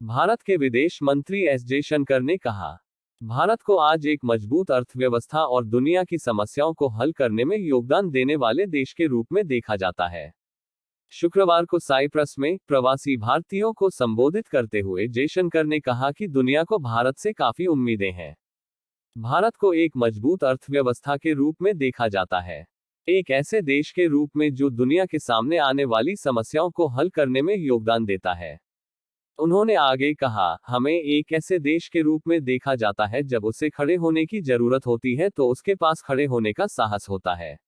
भारत के विदेश मंत्री एस जयशंकर ने कहा, भारत को आज एक मजबूत अर्थव्यवस्था और दुनिया की समस्याओं को हल करने में योगदान देने वाले देश के रूप में देखा जाता है। शुक्रवार को साइप्रस में प्रवासी भारतीयों को संबोधित करते हुए जयशंकर ने कहा कि दुनिया को भारत से काफी उम्मीदें हैं। भारत को एक मजबूत अर्थव्यवस्था के रूप में देखा जाता है, एक ऐसे देश के रूप में जो दुनिया के सामने आने वाली समस्याओं को हल करने में योगदान देता है। उन्होंने आगे कहा, हमें एक ऐसे देश के रूप में देखा जाता है जब उसे खड़े होने की जरूरत होती है तो उसके पास खड़े होने का साहस होता है।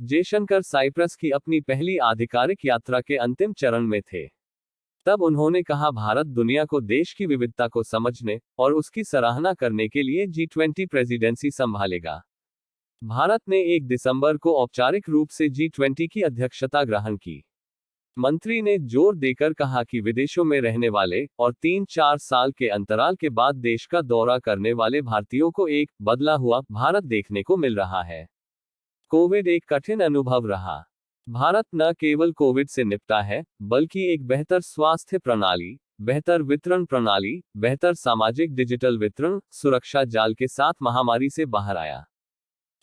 जयशंकर साइप्रस की अपनी पहली आधिकारिक यात्रा के अंतिम चरण में थे। तब उन्होंने कहा, भारत दुनिया को देश की विविधता को समझने और उसकी सराहना करने के लिए G20 प्रेसिडेंसी संभालेगा। भारत ने 1 दिसंबर को औपचारिक रूप से G20 की अध्यक्षता ग्रहण की। मंत्री ने जोर देकर कहा कि विदेशों में रहने वाले और 3-4 साल के अंतराल के बाद देश का दौरा करने वाले भारतीयों को एक बदला हुआ भारत देखने को मिल रहा है। कोविड एक कठिन अनुभव रहा। भारत न केवल कोविड से निपटा है, बल्कि एक बेहतर स्वास्थ्य प्रणाली, बेहतर वितरण प्रणाली, बेहतर सामाजिक डिजिटल वितरण सुरक्षा जाल के साथ महामारी से बाहर आया।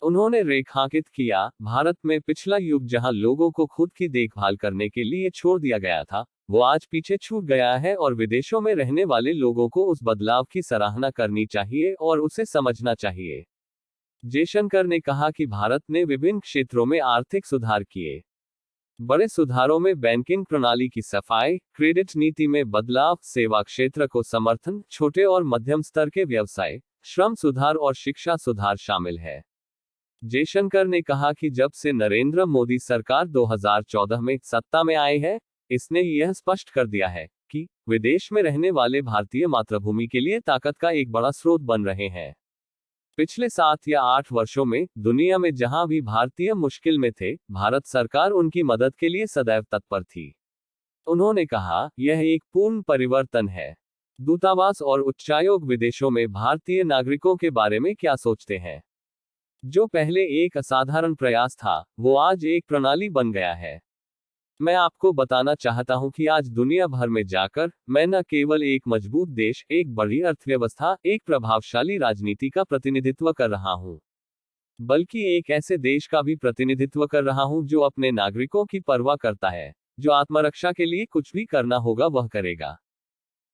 उन्होंने रेखांकित किया, भारत में पिछला युग जहां लोगों को खुद की देखभाल करने के लिए छोड़ दिया गया था, वो आज पीछे छूट गया है और विदेशों में रहने वाले लोगों को उस बदलाव की सराहना करनी चाहिए और उसे समझना चाहिए। जयशंकर ने कहा कि भारत ने विभिन्न क्षेत्रों में आर्थिक सुधार किए। बड़े सुधारों में बैंकिंग प्रणाली की सफाई, क्रेडिट नीति में बदलाव, सेवा क्षेत्र को समर्थन, छोटे और मध्यम स्तर के व्यवसाय, श्रम सुधार और शिक्षा सुधार शामिल है। जयशंकर ने कहा कि जब से नरेंद्र मोदी सरकार 2014 में सत्ता में आई है, इसने यह स्पष्ट कर दिया है कि विदेश में रहने वाले भारतीय मातृभूमि के लिए ताकत का एक बड़ा स्रोत बन रहे हैं। पिछले 7 या 8 वर्षों में दुनिया में जहां भी भारतीय मुश्किल में थे, भारत सरकार उनकी मदद के लिए सदैव तत्पर थी। उन्होंने कहा, यह एक पूर्ण परिवर्तन है। दूतावास और उच्चायोग विदेशों में भारतीय नागरिकों के बारे में क्या सोचते हैं? जो पहले एक असाधारण प्रयास था, वो आज एक प्रणाली बन गया है। मैं आपको बताना चाहता हूं कि आज दुनिया भर में जाकर मैं न केवल एक मजबूत देश, एक बड़ी अर्थव्यवस्था, एक प्रभावशाली राजनीति का प्रतिनिधित्व कर रहा हूं, बल्कि एक ऐसे देश का भी प्रतिनिधित्व कर रहा हूं जो अपने नागरिकों की परवाह करता है, जो आत्मरक्षा के लिए कुछ भी करना होगा वह करेगा,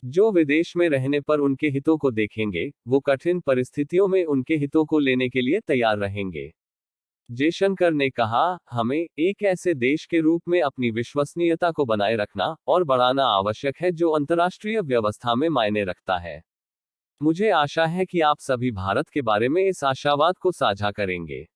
जो विदेश में रहने पर उनके हितों को देखेंगे, वो कठिन परिस्थितियों में उनके हितों को लेने के लिए तैयार रहेंगे। जयशंकर ने कहा, हमें एक ऐसे देश के रूप में अपनी विश्वसनीयता को बनाए रखना और बढ़ाना आवश्यक है जो अंतर्राष्ट्रीय व्यवस्था में मायने रखता है। मुझे आशा है कि आप सभी भारत के बारे में इस आशावाद को साझा करेंगे।